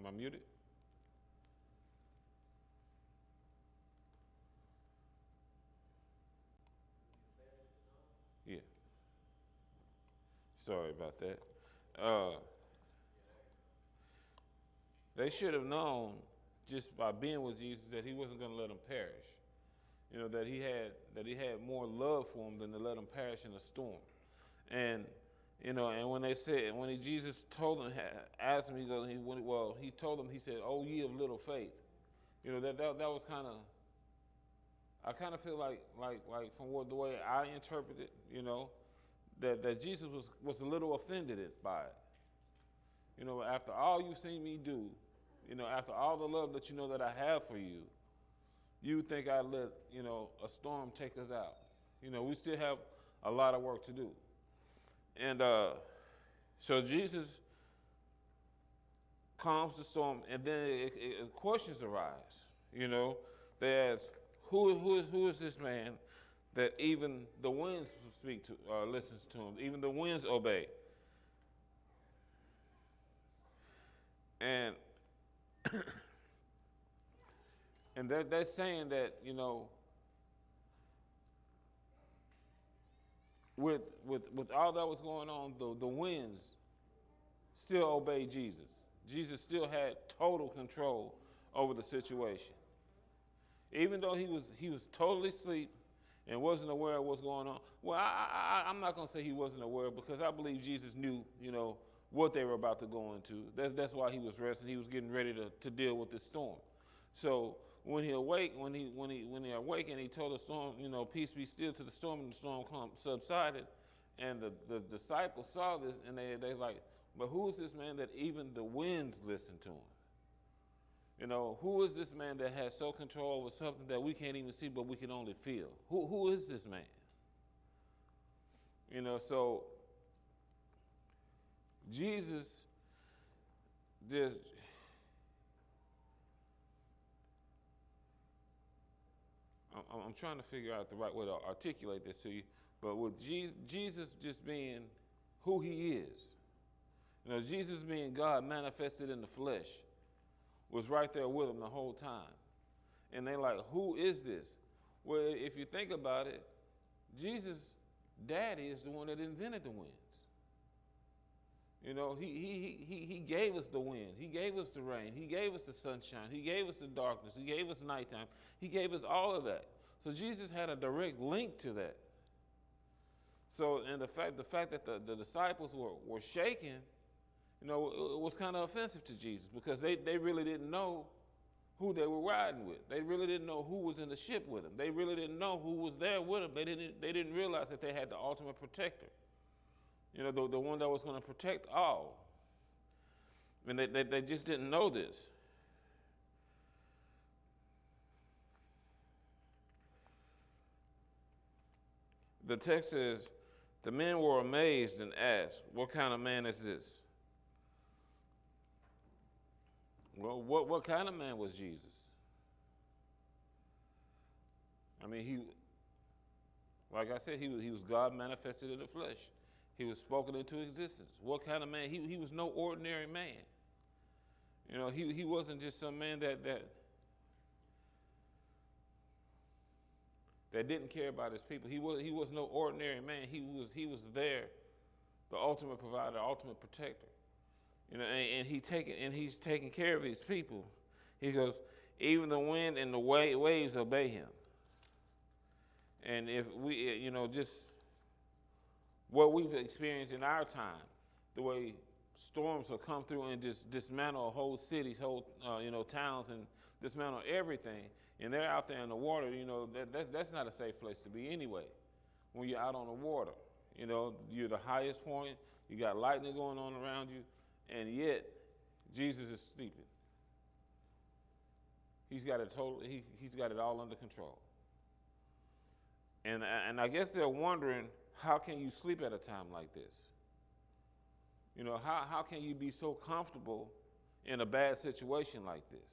Am I muted? Yeah. Sorry about that. Uh, they should have known just by being with Jesus that he wasn't going to let them perish. You know that he had more love for them than to let them perish in a storm. And and when they said Jesus told them, asked him, he told them, he said, "Oh, ye of little faith." That was kind of, I kind of feel like from the way I interpret it, that Jesus was a little offended by it. After all you've seen me do, after all the love that you know that I have for you, you think I let a storm take us out. We still have a lot of work to do. And so Jesus calms the storm, and then questions arise. They ask, who is this man that even the winds listens to him, even the winds obey. And and they're saying that with all that was going on, the winds still obeyed Jesus. Jesus still had total control over the situation. Even though he was totally asleep and wasn't aware of what's going on. Well, I'm not going to say he wasn't aware, because I believe Jesus knew, what they were about to go into. That's why he was resting. He was getting ready to deal with this storm. So when he awakened, he told the storm, peace be still to the storm, and the storm subsided. And the disciples saw this, and they like, but who is this man that even the winds listen to him? Who is this man that has so control over something that we can't even see, but we can only feel? Who is this man? So Jesus just, I'm trying to figure out the right way to articulate this to you, but with Jesus just being who he is, Jesus being God manifested in the flesh, was right there with them the whole time. And they're like, who is this? Well, if you think about it, Jesus' daddy is the one that invented the winds. He gave us the wind. He gave us the rain. He gave us the sunshine. He gave us the darkness. He gave us nighttime. He gave us all of that. So Jesus had a direct link to that. So, and the fact that the disciples were shaken, it was kind of offensive to Jesus, because they really didn't know who they were riding with. They really didn't know who was in the ship with them. They really didn't know who was there with them. They didn't realize that they had the ultimate protector. The one that was going to protect all. And they just didn't know this. The text says, the men were amazed and asked, what kind of man is this? Well, what kind of man was Jesus? I mean, like I said, he was God manifested in the flesh. He was spoken into existence. What kind of man? He was no ordinary man. He wasn't just some man that didn't care about his people. He was no ordinary man. He was there, the ultimate provider, the ultimate protector. And he's taking care of his people. He goes, even the wind and the waves obey him. And if we, just what we've experienced in our time, the way storms will come through and just dismantle whole cities, whole towns, and dismantle everything, and they're out there in the water, that's not a safe place to be anyway. When you're out on the water, you're the highest point, you got lightning going on around you, and yet Jesus is sleeping. He's got it all under control. And I guess they're wondering, how can you sleep at a time like this? How can you be so comfortable in a bad situation like this?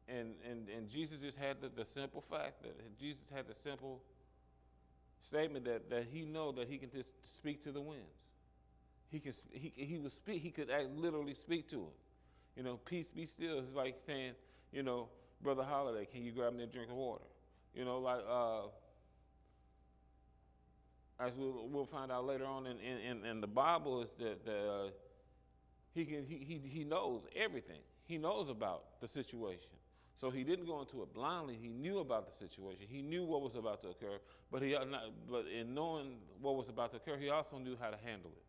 And Jesus just had the simple fact that Jesus had the simple statement that he know that he can just speak to the winds. he would speak. He could literally speak to it. Peace be still. It's like saying, Brother Holiday, can you grab me a drink of water? Like as we'll find out later on in the Bible, is that he knows everything. He knows about the situation. So he didn't go into it blindly. He knew about the situation. He knew what was about to occur. But in knowing what was about to occur, he also knew how to handle it.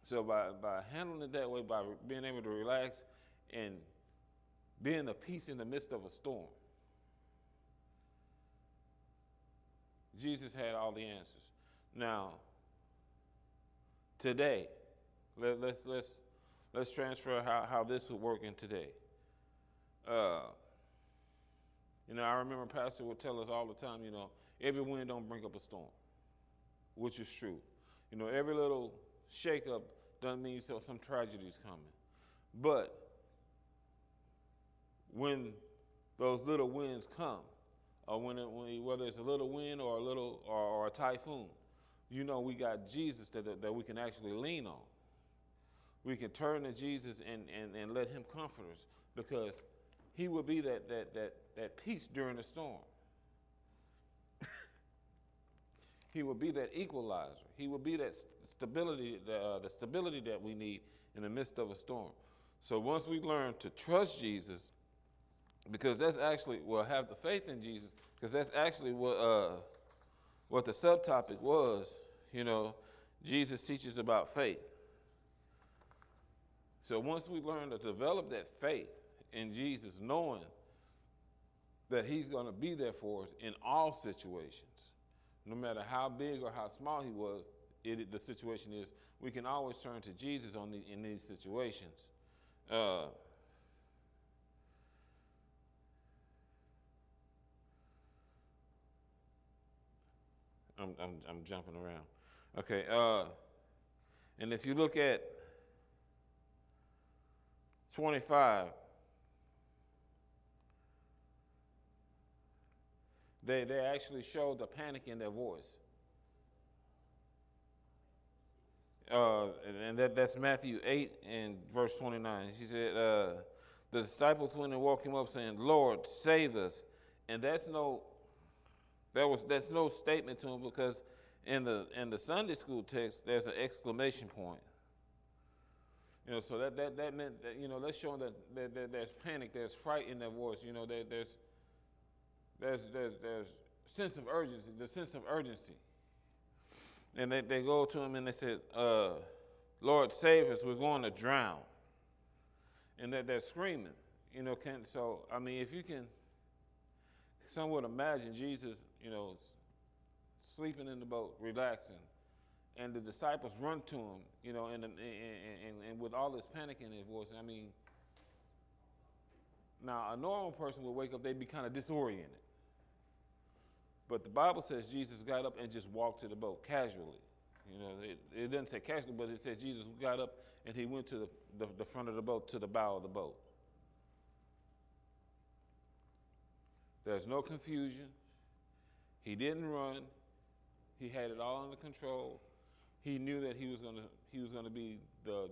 So by handling it that way, by being able to relax and being a peace in the midst of a storm, Jesus had all the answers. Now, today, let's transfer how this would work in today. I remember Pastor would tell us all the time, every wind don't bring up a storm, which is true. Every little shakeup doesn't mean some tragedy is coming. But when those little winds come, or whether it's a little wind or a typhoon, we got Jesus that we can actually lean on. We can turn to Jesus and let him comfort us, because he will be that peace during the storm. He will be that equalizer. He will be that stability, the stability that we need in the midst of a storm. So once we learn to trust Jesus, because that's actually, have the faith in Jesus, because that's actually what the subtopic was. Jesus teaches about faith. So once we learn to develop that faith in Jesus, knowing that he's going to be there for us in all situations, no matter how big or how small he was, the situation is, we can always turn to Jesus in these situations. I'm jumping around. Okay, and if you look at 25, they actually showed the panic in their voice. And that's Matthew 8 and verse 29. She said, the disciples went and woke him up saying, "Lord, save us." And that's no statement to him, because in the Sunday school text there's an exclamation point. So that meant that that's showing that there's panic, there's fright in their voice. There's sense of urgency, the sense of urgency. And they go to him and they said, "Lord, save us, we're going to drown." And they're screaming. If you can somewhat imagine Jesus, sleeping in the boat, relaxing, and the disciples run to him, and with all this panic in their voice. Now a normal person would wake up, they'd be kind of disoriented. But the Bible says Jesus got up and just walked to the boat casually. It doesn't say casually, but it says Jesus got up and he went to the front of the boat, to the bow of the boat. There's no confusion. He didn't run. He had it all under control. He knew that he was going to be the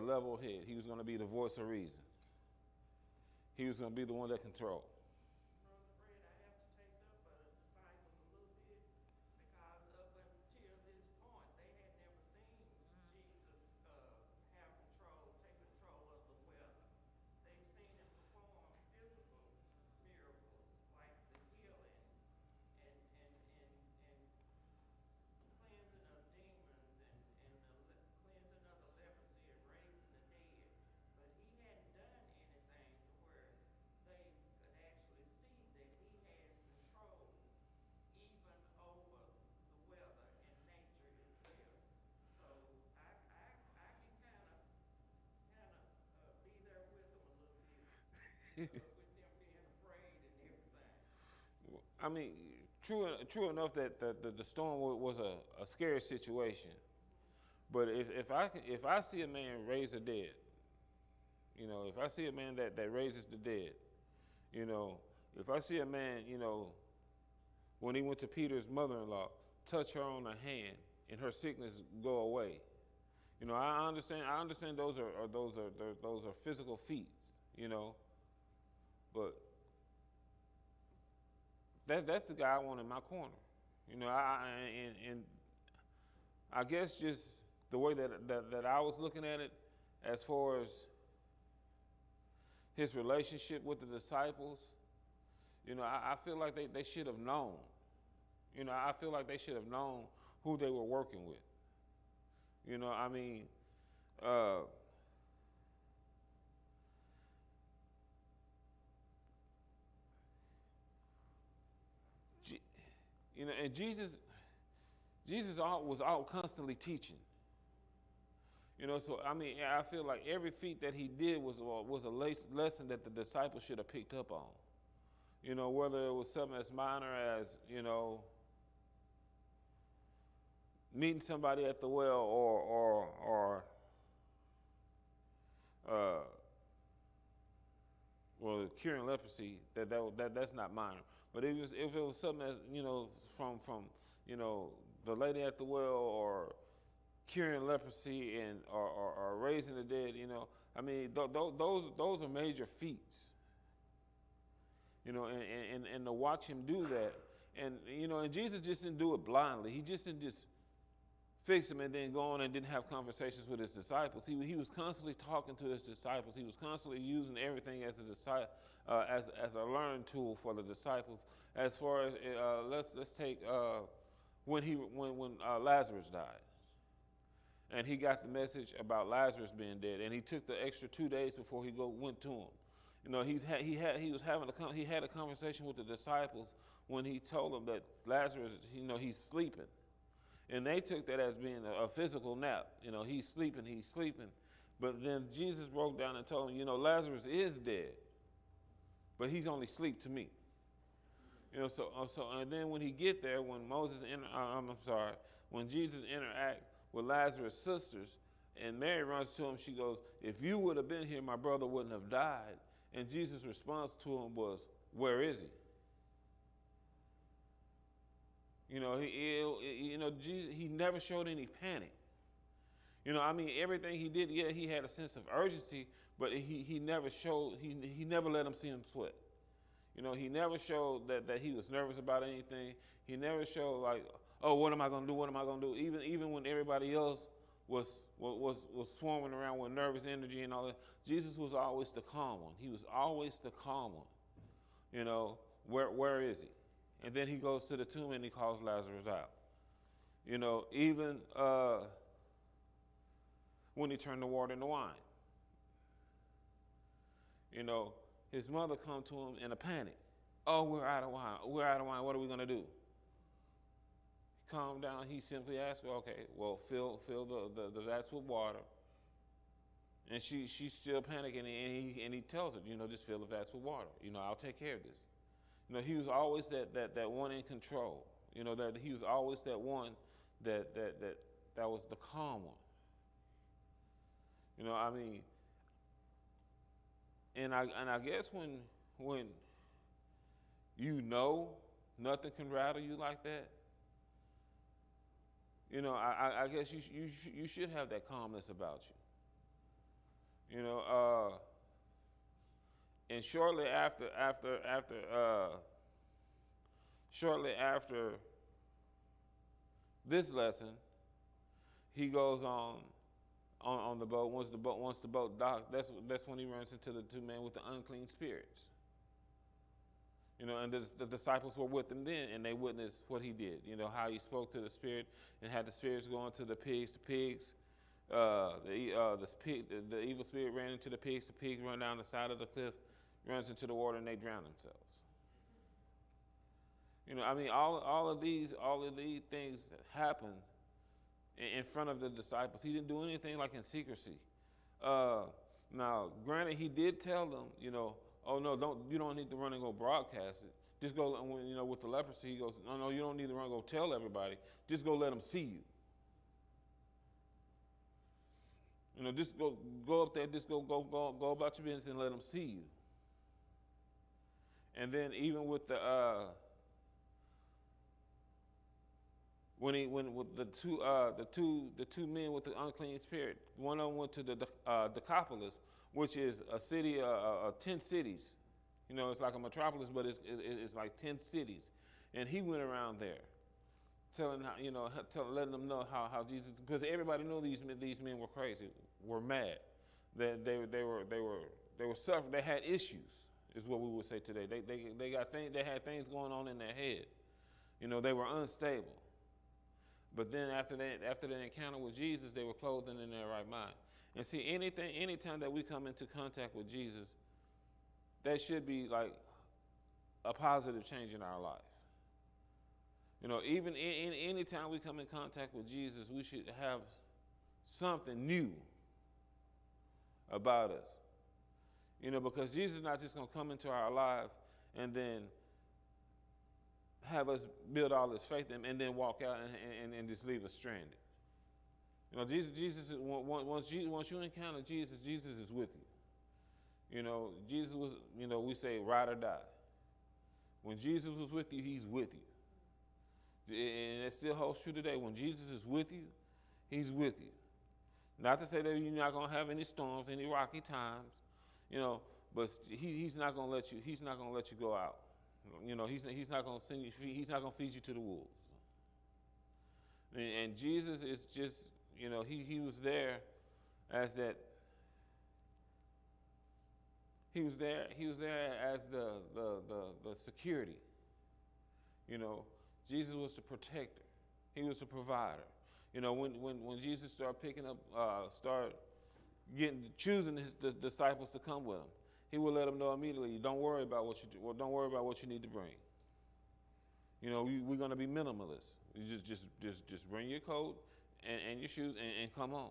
level head. He was going to be the voice of reason. He was going to be the one that controlled. True enough that the storm was a scary situation. But if I see a man raise the dead, if I see a man that raises the dead, if I see a man, when he went to Peter's mother-in-law, touch her on the hand and her sickness go away. You know, I understand. I understand those are physical feats. You know, but that's the guy I want in my corner. You know, and I guess just the way that I was looking at it, as far as his relationship with the disciples, you know, I feel like they should have known. You know, I feel like they should have known who they were working with. You know, I mean, uh, you know, and Jesus was out constantly teaching. You know, so I mean, I feel like every feat that he did was a lesson that the disciples should have picked up on. You know, whether it was something as minor as, you know, meeting somebody at the well, or uh, well, curing leprosy. That's not minor. But if it was something as, you know, from you know, the lady at the well, or curing leprosy, and or raising the dead, you know, I mean, those are major feats. You know, and to watch him do that, and you know, and Jesus just didn't do it blindly. He just didn't just fix him and then go on and didn't have conversations with his disciples. He was constantly talking to his disciples. He was constantly using everything as as a learning tool for the disciples. As far as let's take when Lazarus died, and he got the message about Lazarus being dead, and he took the extra 2 days before he went to him. You know, he had a conversation with the disciples when he told them that Lazarus, you know, he's sleeping. And they took that as being a physical nap. You know, he's sleeping. But then Jesus broke down and told him, you know, Lazarus is dead, but he's only asleep to me. You know, and then when he get there, when when Jesus interact with Lazarus' sisters, and Mary runs to him, she goes, "If you would have been here, my brother wouldn't have died." And Jesus' response to him was, "Where is he?" You know, Jesus, he never showed any panic. You know, I mean, everything he did, yeah, he had a sense of urgency, but he never showed, he never let him see him sweat. You know, he never showed that he was nervous about anything. He never showed like, oh, what am I gonna do? What am I gonna do? Even when everybody else was swarming around with nervous energy and all that, Jesus was always the calm one. He was always the calm one. You know, where is he? And then he goes to the tomb and he calls Lazarus out. You know, even when he turned the water into wine. You know, his mother come to him in a panic. Oh, we're out of wine. We're out of wine. What are we going to do? Calm down. He simply asked her, okay, well, fill the vats with water. And she's still panicking, and he tells her, you know, just fill the vats with water. You know, I'll take care of this. You know, he was always that one in control. You know, that he was always that one that was the calm one. You know, I mean, and I guess when you know nothing can rattle you like that, you know, I guess you should have that calmness about you. You know, and shortly after this lesson, he goes on the boat. Once the boat docked, that's when he runs into the two men with the unclean spirits. You know, and the disciples were with him then, and they witnessed what he did. You know, how he spoke to the spirit and had the spirits go into the pigs. The evil spirit ran into the pigs. The pigs run down the side of the cliff, runs into the water, and they drown themselves. You know, I mean, all of these things that happened in front of the disciples. He didn't do anything like in secrecy. Now, granted, he did tell them, you know, oh no, you don't need to run and go broadcast it. Just go, you know, with the leprosy, he goes, no, you don't need to run and go tell everybody. Just go let them see you. You know, just go up there, just go about your business and let them see you. And then even with the when with the two men with the unclean spirit, one of them went to the Decapolis, which is a city, 10 cities. You know, it's like a metropolis, but it's like 10 cities. And he went around there telling how, letting them know how Jesus, because everybody knew these men were crazy, were mad, that they were suffering, they had issues, is what we would say today. They got things, they had things going on in their head. You know, they were unstable. But then after the encounter with Jesus, they were clothed in their right mind. And see, anytime that we come into contact with Jesus, that should be like a positive change in our life. You know, even any time we come in contact with Jesus, we should have something new about us. You know, because Jesus is not just going to come into our life and then have us build all this faith in and then walk out and just leave us stranded. You know, Jesus once you encounter Jesus, Jesus is with you. You know, Jesus was, you know, we say ride or die. When Jesus was with you, he's with you. And it still holds true today. When Jesus is with you, he's with you. Not to say that you're not going to have any storms, any rocky times, you know, but he's not going to let you go out. You know, he's not going to send you, he's not going to feed you to the wolves. And Jesus is just, you know, he was there as that. He was there as the security. You know, Jesus was the protector. He was the provider. You know, when Jesus started choosing the disciples to come with him, he would let them know immediately, don't worry about what you do. Well, don't worry about what you need to bring. You know, we're going to be minimalists. You just bring your coat and your shoes and come on.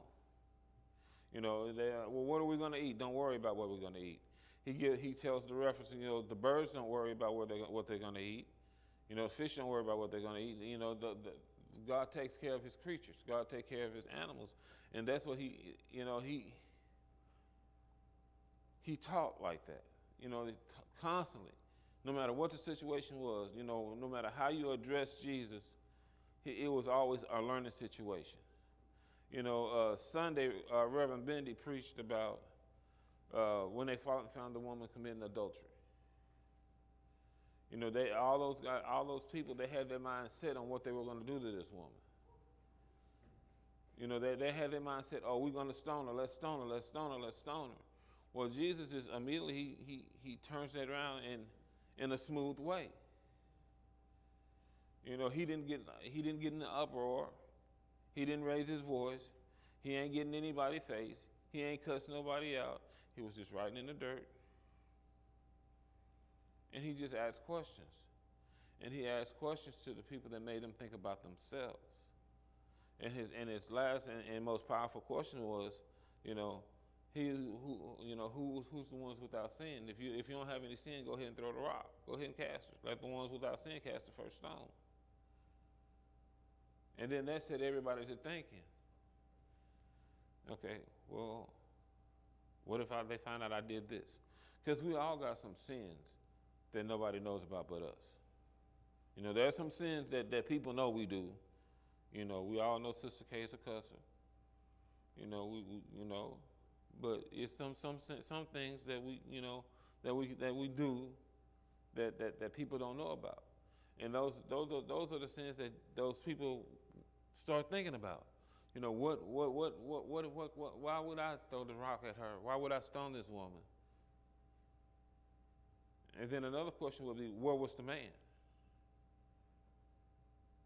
You know, well, what are we going to eat? Don't worry about what we're going to eat. He tells the reference, you know, the birds don't worry about what they're going to eat. You know, fish don't worry about what they're going to eat. You know, God takes care of his creatures. God takes care of his animals. And that's what he taught like that. You know, constantly. No matter what the situation was, you know, no matter how you addressed Jesus, it was always a learning situation. You know, Sunday, Reverend Bendy preached about when they found the woman committing adultery. You know, all those people, they had their mind set on what they were going to do to this woman. You know, they had their mind set, oh, we're going to stone her, let's stone her, let's stone her, let's stone her. Well, Jesus is immediately, he turns that around in a smooth way. You know, he didn't get in an uproar. He didn't raise his voice. He ain't getting anybody's face. He ain't cussing nobody out. He was just writing in the dirt. And he just asked questions. And he asked questions to the people that made them think about themselves. And his last and most powerful question was, you know, who's the ones without sin? If you don't have any sin, go ahead and throw the rock. Go ahead and cast it. Let the ones without sin cast the first stone. And then that set everybody to thinking. Okay, well, what if they find out I did this? Because we all got some sins that nobody knows about but us. You know, there are some sins that people know we do. You know, we all know Sister K is a cusser. You know, but it's some things that we we do that people don't know about, and those are the sins that those people start thinking about. You know, what why would I throw the rock at her? Why would I stone this woman? And then another question would be, where was the man?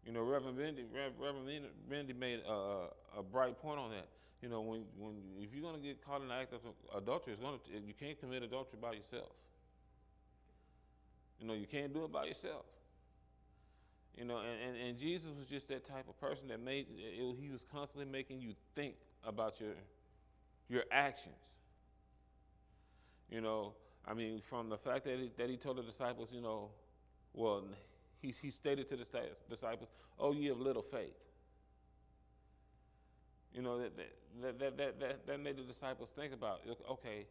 You know, Reverend Bendy made a bright point on that. You know, if you're going to get caught in the act of adultery, you can't commit adultery by yourself. You know, you can't do it by yourself. You know, and Jesus was just that type of person that he was constantly making you think about your actions. You know, I mean, from the fact that he told the disciples, you know, well, he stated to the disciples, "Oh, ye of little faith." You know, that made the disciples think about, okay,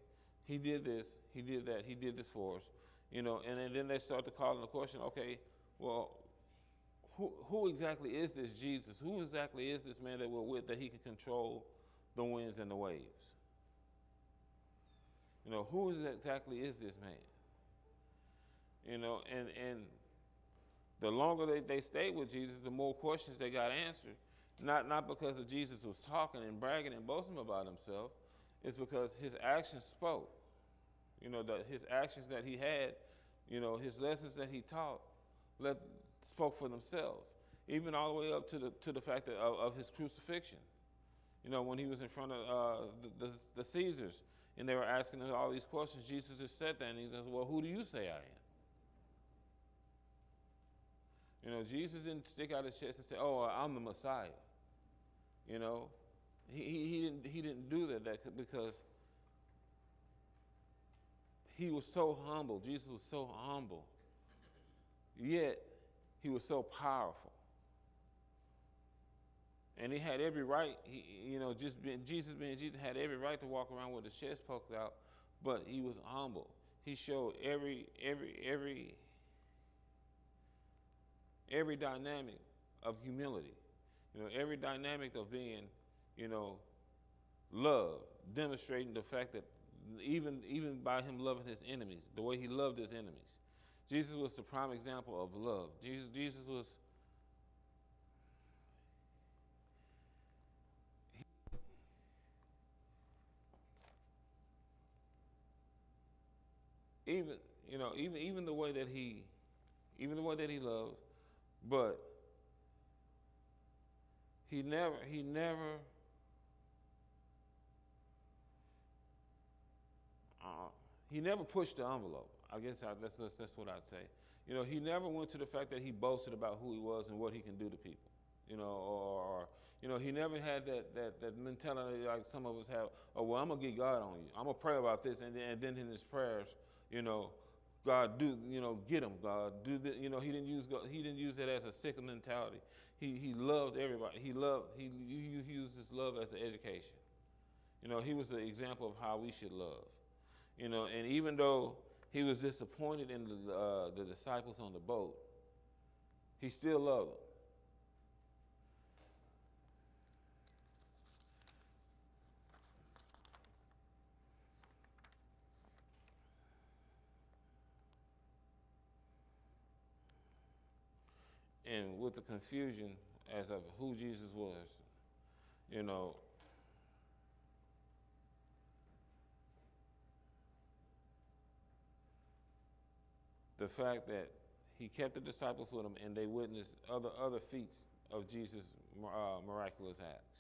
he did this, he did that, he did this for us. You know, and then they start to call in the question, okay, well, who exactly is this Jesus? Who exactly is this man that we're with that he can control the winds and the waves? Who exactly is this man? And the longer they stayed with Jesus, the more questions they got answered. Not because of Jesus was talking and bragging and boasting about himself. It's because his actions spoke. His actions that he had, his lessons that he taught, spoke for themselves. Even all the way up to the fact of his crucifixion. When he was in front of the Caesars and they were asking him all these questions, Jesus just sat there and he says, "Well, who do you say I am?" Jesus didn't stick out his chest and say, "Oh, I'm the Messiah." He didn't do that because he was so humble. Jesus was so humble, yet he was so powerful. And he had every right, Jesus being Jesus had every right to walk around with his chest poked out, but he was humble. He showed every dynamic of humility, every dynamic of being, love, demonstrating the fact that even by him loving his enemies, the way he loved his enemies. Jesus was the prime example of love. Jesus was even the way that he loved, but he never pushed the envelope. I guess that's what I'd say. He never went to the fact that he boasted about who he was and what he can do to people. Or he never had that mentality like some of us have. Oh, well, I'm gonna get God on you. I'm gonna pray about this, and then in his prayers, God do, get him. God do the, he didn't use God, he didn't use that as a sick mentality. He loved everybody. He used his love as an education. He was the example of how we should love. And even though he was disappointed in the disciples on the boat, he still loved them. And with the confusion as of who Jesus was, the fact that he kept the disciples with him and they witnessed other feats of Jesus' miraculous acts.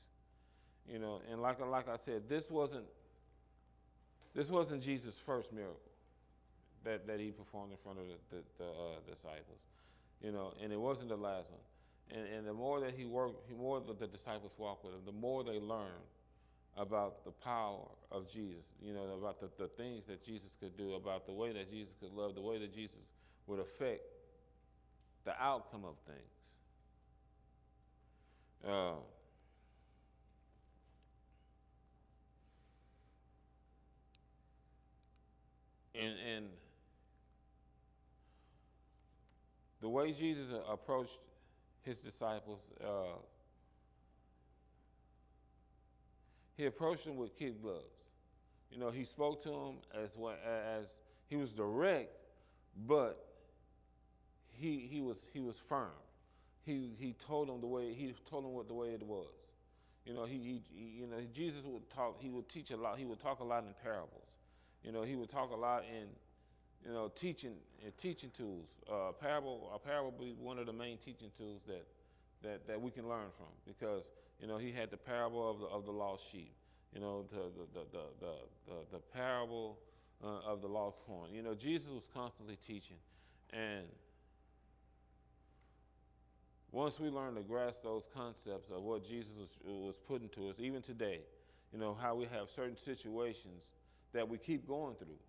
And like I said, this wasn't Jesus' first miracle that he performed in front of the disciples. And it wasn't the last one. And the more that he worked, the more that the disciples walked with him, the more they learned about the power of Jesus, about the things that Jesus could do, about the way that Jesus could love, the way that Jesus would affect the outcome of things. And the way Jesus approached his disciples, he approached them with kid gloves. He spoke to them as he was direct, but he was firm. He told them the way what the way it was. Jesus would talk. He would teach a lot. He would talk a lot in parables. He would talk a lot in teaching tools. A parable would be one of the main teaching tools that we can learn from, because he had the parable of the lost sheep. The parable of the lost coin. Jesus was constantly teaching, and once we learn to grasp those concepts of what Jesus was putting to us, even today, how we have certain situations that we keep going through,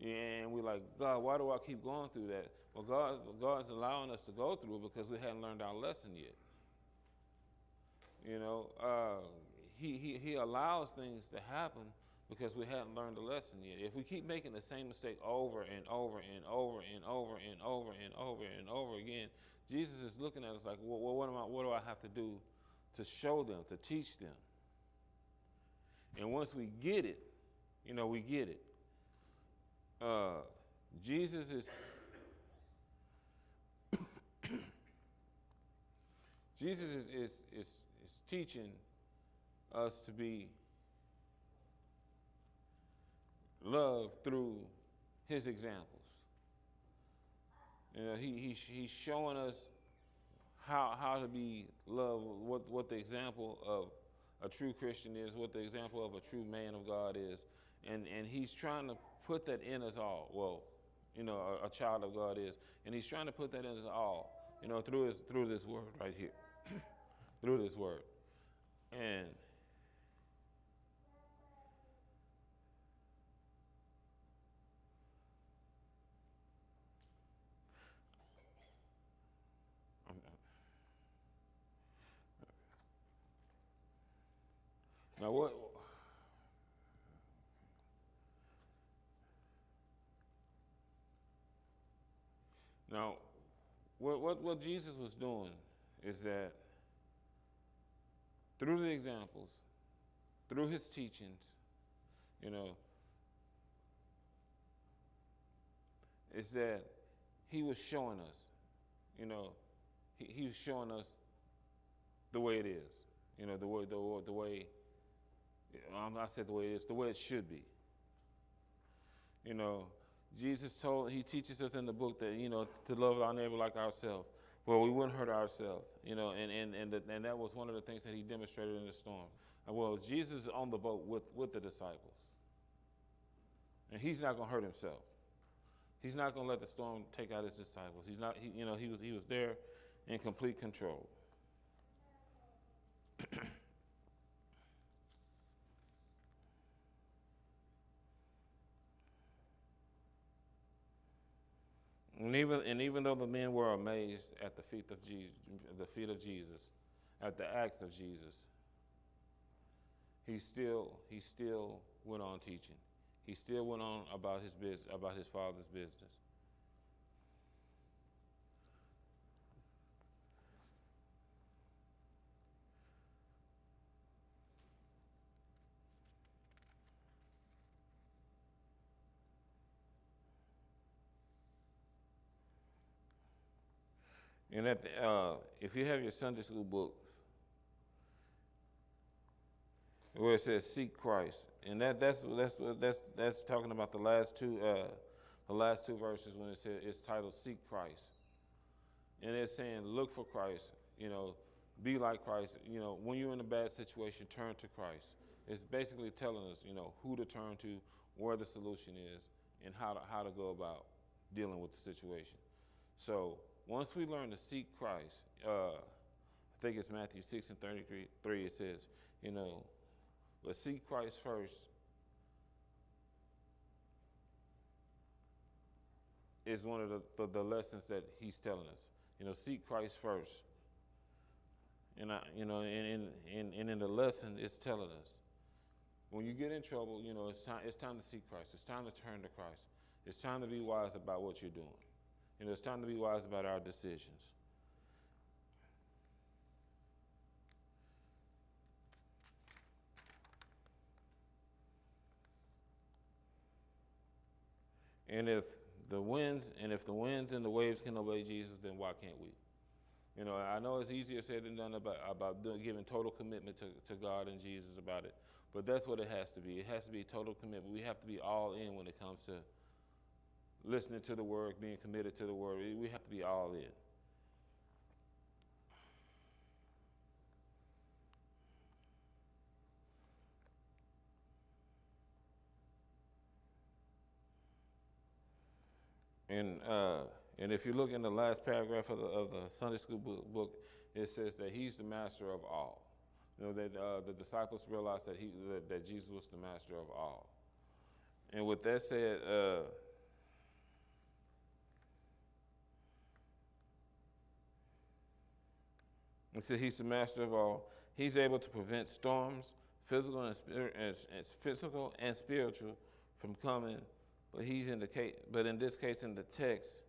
and we're like, God, why do I keep going through that? Well, God's allowing us to go through it because we hadn't learned our lesson yet. He allows things to happen because we hadn't learned the lesson yet. If we keep making the same mistake over and over and over and over and over and over and over again, Jesus is looking at us like, well, what do I have to do to show them, to teach them? And once we get it, we get it. Jesus is Jesus is teaching us to be loved through his examples. He's showing us how to be loved, what the example of a true Christian is, what the example of a true man of God is, and he's trying to put that in us all. Well, a child of God is, and he's trying to put that in us all, through this word right here, through this word, and now what? Now, what Jesus was doing is that through the examples, through his teachings, is that he was showing us, he was showing us the way it is, the way. I said the way it is, the way it should be. Jesus he teaches us in the book that, to love our neighbor like ourselves. Well, we wouldn't hurt ourselves, and that was one of the things that he demonstrated in the storm. Well, Jesus is on the boat with the disciples, and he's not going to hurt himself. He's not going to let the storm take out his disciples. He's not, he was there in complete control. And even though the men were amazed at the feet of Jesus, at the acts of Jesus, he still went on teaching. He still went on about his business, about his Father's business. And if you have your Sunday school book, where it says "Seek Christ," and that's talking about the last two verses when it says it's titled "Seek Christ," and it's saying look for Christ, be like Christ. When you're in a bad situation, turn to Christ. It's basically telling us, who to turn to, where the solution is, and how to go about dealing with the situation. So once we learn to seek Christ, I think it's Matthew 6:33. It says, but seek Christ first is one of the lessons that he's telling us. Seek Christ first. And and in the lesson, it's telling us when you get in trouble, it's time to seek Christ. It's time to turn to Christ. It's time to be wise about what you're doing. It's time to be wise about our decisions. And if the winds and the waves can obey Jesus, then why can't we? I know it's easier said than done about giving total commitment to God and Jesus about it, but that's what it has to be. It has to be total commitment. We have to be all in when it comes to listening to the word, being committed to the word. We have to be all in. And if you look in the last paragraph of the Sunday school book, it says that he's the master of all. That the disciples realized that Jesus was the master of all. And with that said, it says he's the master of all. He's able to prevent storms, physical and spiritual, from coming. But in this case, in the text,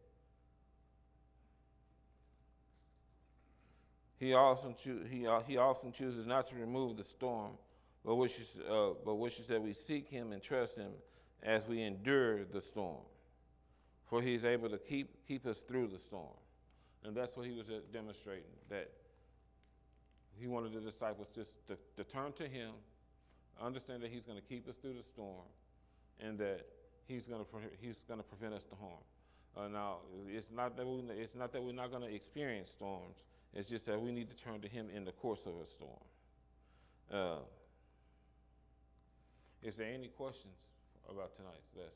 He often chooses not to remove the storm, but wishes that we seek Him and trust Him as we endure the storm. For He is able to keep us through the storm. And that's what He was demonstrating, that He wanted the disciples just to turn to Him, understand that He's going to keep us through the storm, and that He's going to prevent us the harm. Now, it's not that we're not going to experience storms. It's just that we need to turn to Him in the course of a storm. Is there any questions about tonight's lesson?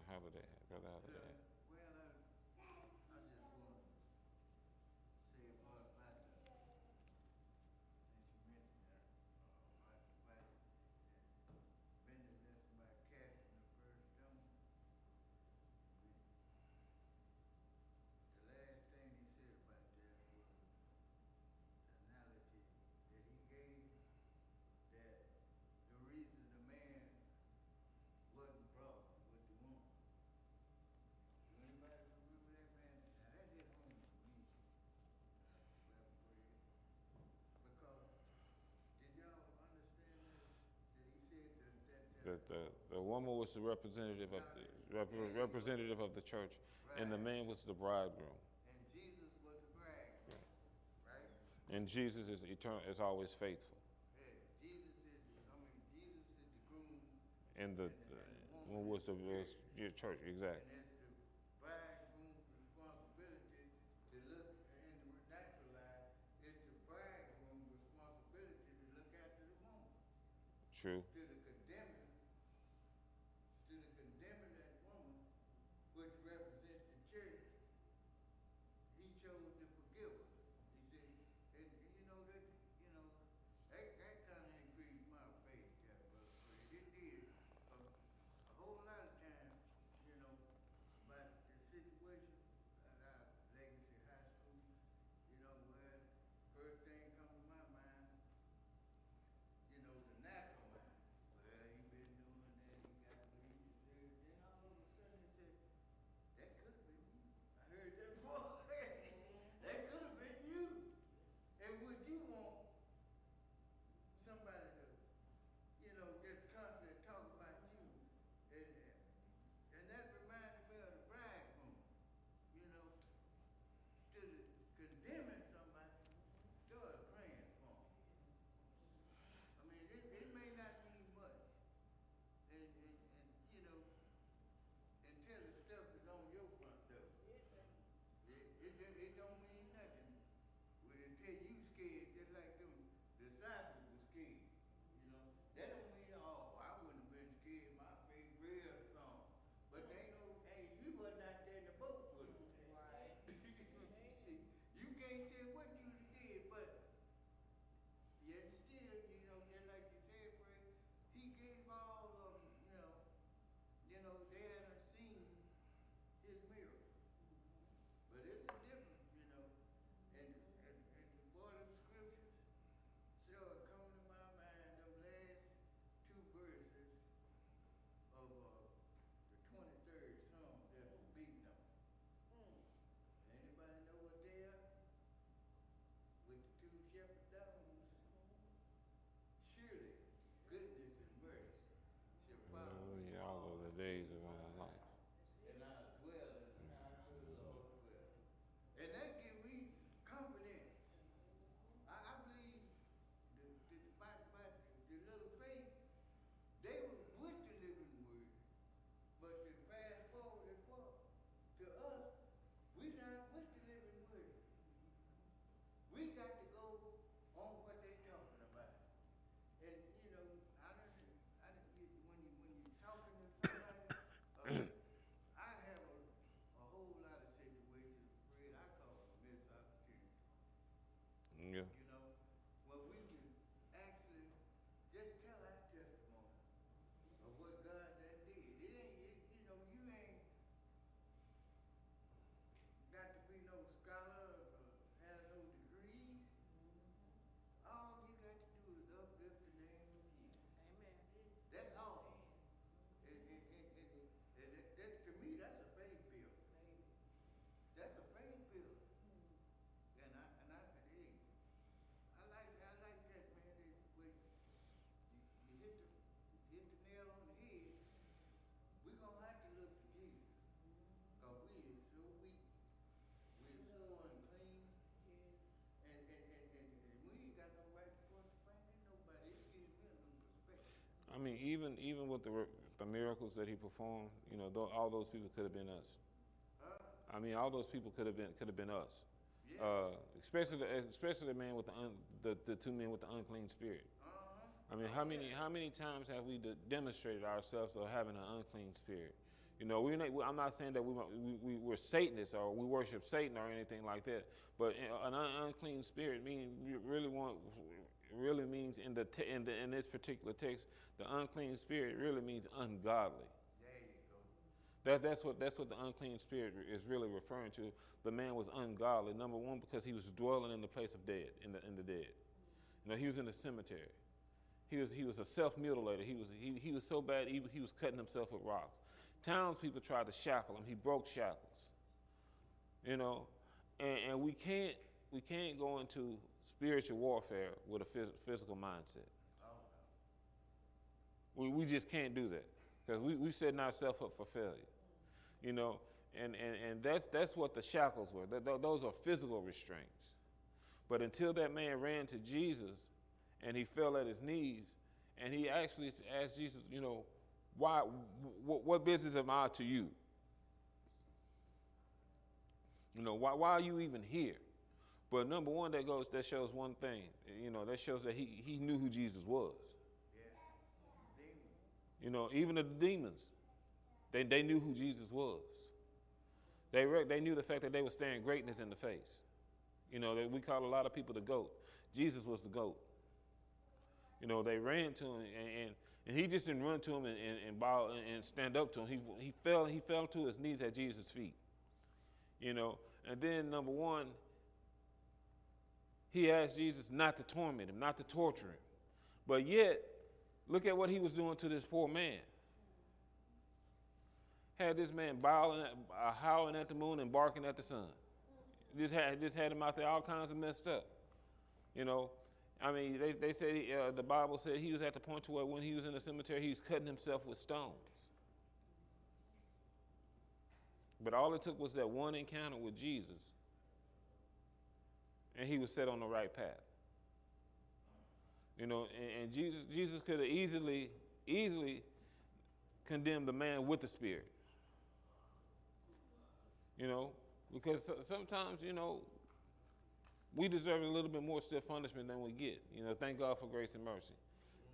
How would that, brother? How would that? The woman was the representative of the church, and the man was the bridegroom. And Jesus is eternal, is always faithful. And the one was your church, exactly. True. I mean, even with the miracles that he performed, all those people could have been us. I mean, all those people could have been us. Yeah. Especially the man with the two men with the unclean spirit. I mean, how many times have we demonstrated ourselves of having an unclean spirit? I'm not saying that we're Satanists or we worship Satan or anything like that, but an unclean spirit really means in this particular text, the unclean spirit really means ungodly. There you go. That's what the unclean spirit is really referring to. The man was ungodly. Number one, because he was dwelling in the place of dead, in the dead. He was in the cemetery. He was a self-mutilator. He was so bad he was cutting himself with rocks. Townspeople tried to shackle him. He broke shackles. And we can't go into spiritual warfare with a physical mindset. We just can't do that because we setting ourselves up for failure. And that's what the shackles were. Those are physical restraints. But until that man ran to Jesus and he fell at his knees and he actually asked Jesus, why? What business am I to you? Why are you even here? But number one, that shows one thing. That shows that he knew who Jesus was. Even the demons, they knew who Jesus was. They knew the fact that they were staring greatness in the face. We call a lot of people the GOAT. Jesus was the GOAT. They ran to him, and he just didn't run to him and bow and stand up to him. He fell to his knees at Jesus' feet. And then number one, he asked Jesus not to torment him, not to torture him. But yet, look at what he was doing to this poor man. Had this man howling at the moon and barking at the sun. Just had him out there all kinds of messed up. I mean, they said the Bible said he was at the point to where when he was in the cemetery, he was cutting himself with stones. But all it took was that one encounter with Jesus, and he was set on the right path. And Jesus could have easily condemned the man with the Spirit. Because sometimes, we deserve a little bit more stiff punishment than we get. Thank God for grace and mercy.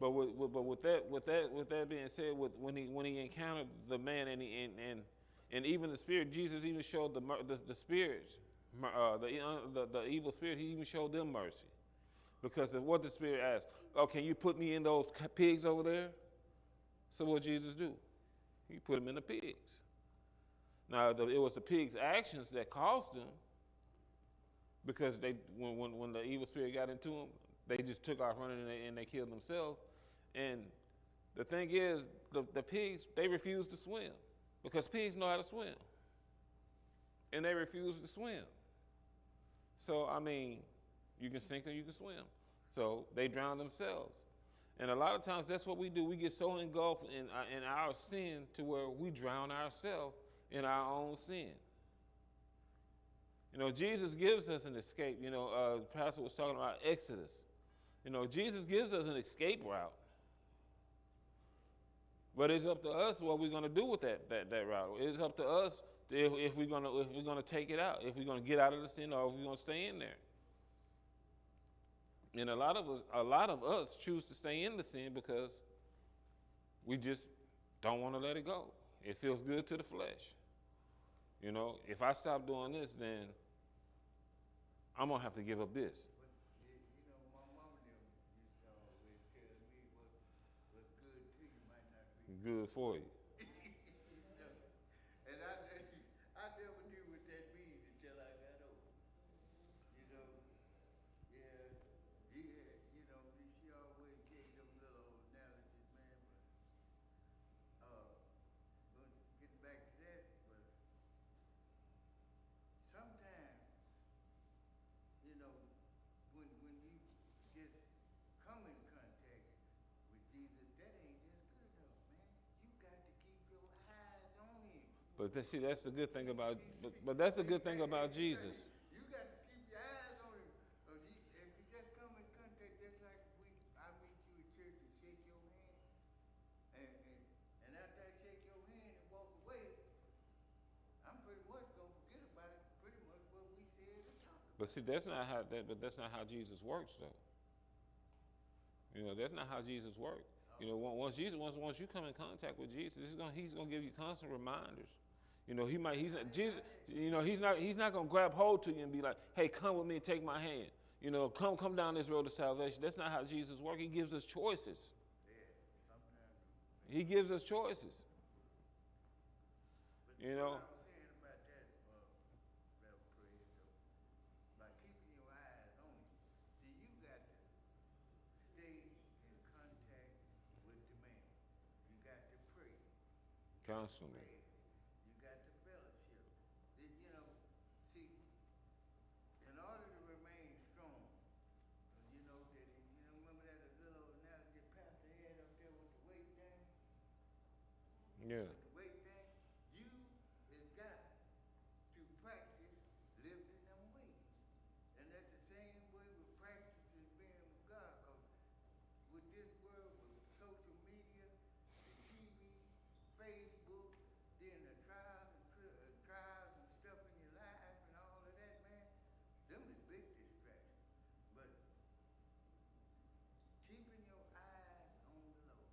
But with that being said, when he encountered the man and even the spirit, Jesus even showed the spirits, the evil spirit. He even showed them mercy, because of what the spirit asked. Oh, can you put me in those pigs over there? So what Jesus do? He put him in the pigs. Now it was the pigs' actions that caused them. Because when the evil spirit got into them, they just took off running and they killed themselves. And the thing is, the pigs, they refused to swim because pigs know how to swim. And they refused to swim. So, I mean, you can sink or you can swim. So they drowned themselves. And a lot of times that's what we do. We get so engulfed in our sin to where we drown ourselves in our own sin. Jesus gives us an escape. The pastor was talking about Exodus. Jesus gives us an escape route. But it's up to us what we're going to do with that route. It's up to us if we're going to take it out, if we're going to get out of the sin, or if we're going to stay in there. And a lot of us choose to stay in the sin because we just don't want to let it go. It feels good to the flesh. If I stop doing this, then I'm going to have to give up this. But, my mama used to always tell me what's good to you might not be good for you. And I never knew what that means until I got older. She always gave them little analogies, man. But getting back to that, but sometimes, when you just come in contact with Jesus, that ain't just good enough, man. You got to keep your eyes on him. But that's the good thing about. But that's the good thing about Jesus. You got to keep your eyes on him. If you just come in contact, just like I meet you at church and shake your hand, But see, that's not how that. But that's not how Jesus works, though. You know, that's not how Jesus works. You know, once you come in contact with Jesus, he's gonna give you constant reminders. You know, he's not Jesus. You know, he's not gonna grab hold to you and be like, "Hey, come with me, take my hand." You know, come down this road to salvation. That's not how Jesus works. He gives us choices. He gives us choices. You know. What I was saying about that, Reverend Craig, though, by keeping your eyes on it, see, you got to stay in contact with the man. You got to pray. Constantly. You got to fellowship. You know, see, in order to remain strong, you know that remember that little analogy that Pastor had up there with the weight thing? Yeah. With the weight thing, you has got to practice lifting them weights. And that's the same way with practicing being with God. Because with this world, with social media, the TV, Facebook, then the trials and stuff in your life and all of that, man, them is big distractions. But keeping your eyes on the Lord,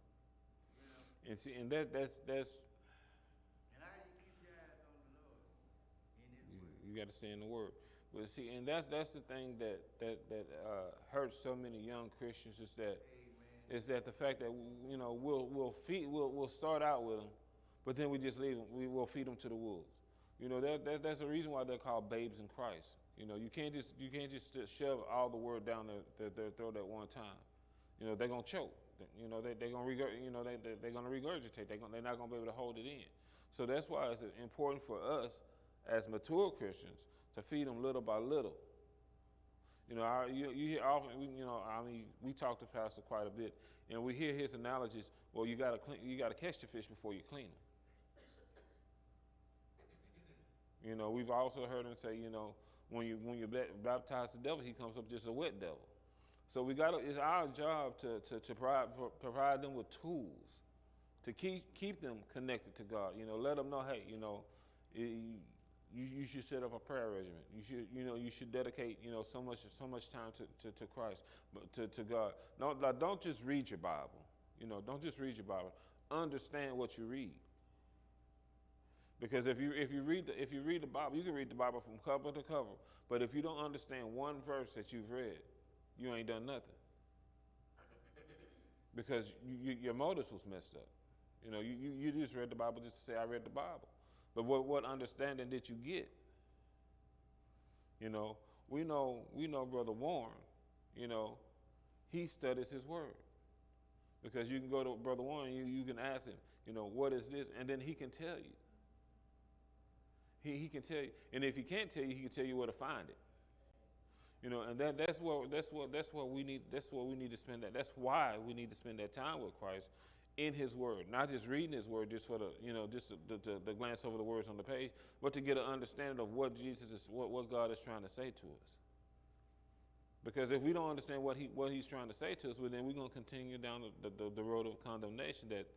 you know. And see, and that's And how you keep your eyes on the Lord in His Word. you got to stay in the Word. But see, and that's the thing that hurts so many young Christians is that Amen. is that the fact that you know we'll start out with them, but then we just leave them. We will feed them to the wolves. You know that's the reason why they're called babes in Christ. You know you can't just shove all the word down their throat at one time. You know they're gonna choke. You know they're gonna they're gonna regurgitate. They're not gonna be able to hold it in. So that's why it's important for us as mature Christians to feed them little by little. You know, you hear often. We talk to Pastor quite a bit, and we hear his analogies. Well, you gotta catch the fish before you clean them. You know, we've also heard him say, you know, when you baptize the devil, he comes up just a wet devil. So it's our job to provide them with tools to keep them connected to God. You know, let them know, hey, you know, you should set up a prayer regimen. You should dedicate, you know, so much time to Christ, to God. Don't just read your Bible. You know, don't just read your Bible. Understand what you read. Because if you read the Bible, you can read the Bible from cover to cover. But if you don't understand one verse that you've read, you ain't done nothing. Because your motives was messed up. You know, you just read the Bible just to say I read the Bible. But what understanding did you get? You know, we know Brother Warren, you know, he studies his word. Because you can go to Brother Warren, you can ask him, you know, what is this? And then he can tell you. He can tell you. And if he can't tell you, he can tell you where to find it. You know, and that's what we need to spend that. That's why we need to spend that time with Christ in his word, not just reading his word just for the glance over the words on the page, but to get an understanding of what what God is trying to say to us. Because if we don't understand what he's trying to say to us, well, then we're going to continue down the road of condemnation that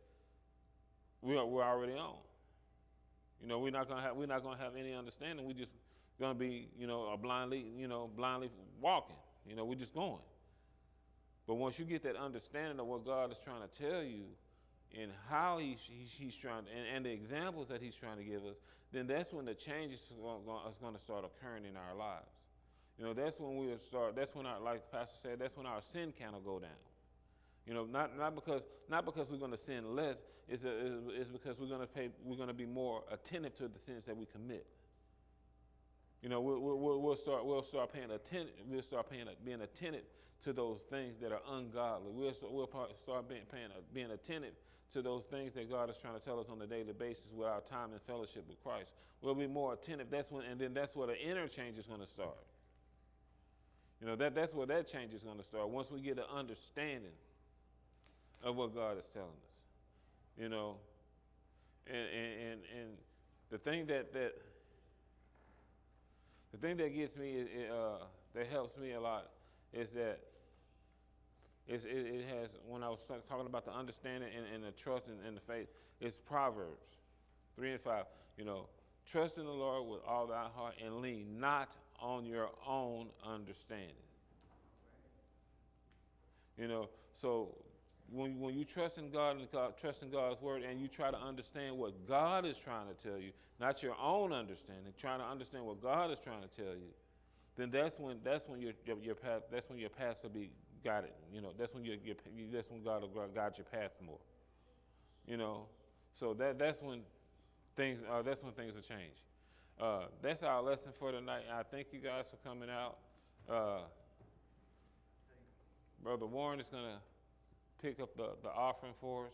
we're already on. You know, we're not going to have any understanding. We're just going to be, you know, blindly walking. You know, we're just going. But once you get that understanding of what God is trying to tell you and how he's trying, and the examples that he's trying to give us, then that's when the changes is going to start occurring in our lives. You know, that's when that's when like Pastor said, that's when our sin count will go down. You know, not because we're going to sin less, it's because we're going to be more attentive to the sins that we commit. You know, we'll start paying attention. We'll start being attentive to those things that are ungodly. We'll start being attentive to those things that God is trying to tell us on a daily basis with our time in fellowship with Christ. We'll be more attentive. That's where the inner change is going to start. You know, that's where that change is going to start. Once we get an understanding of what God is telling us. You know, and the thing that gets me, that helps me a lot, is that it has, when I was talking about the understanding and the trust and the faith, it's Proverbs 3 and 5. You know, Trust in the Lord with all thy heart and lean not on your own understanding. You know, so when you trust in God and trust in God's word and you try to understand what God is trying to tell you, not your own understanding, trying to understand what God is trying to tell you, then that's when your path will be guided. You know, that's when God will guide your path more. You know, so that's when things will change. That's our lesson for tonight. I thank you guys for coming out. Brother Warren is going to pick up the offering for us.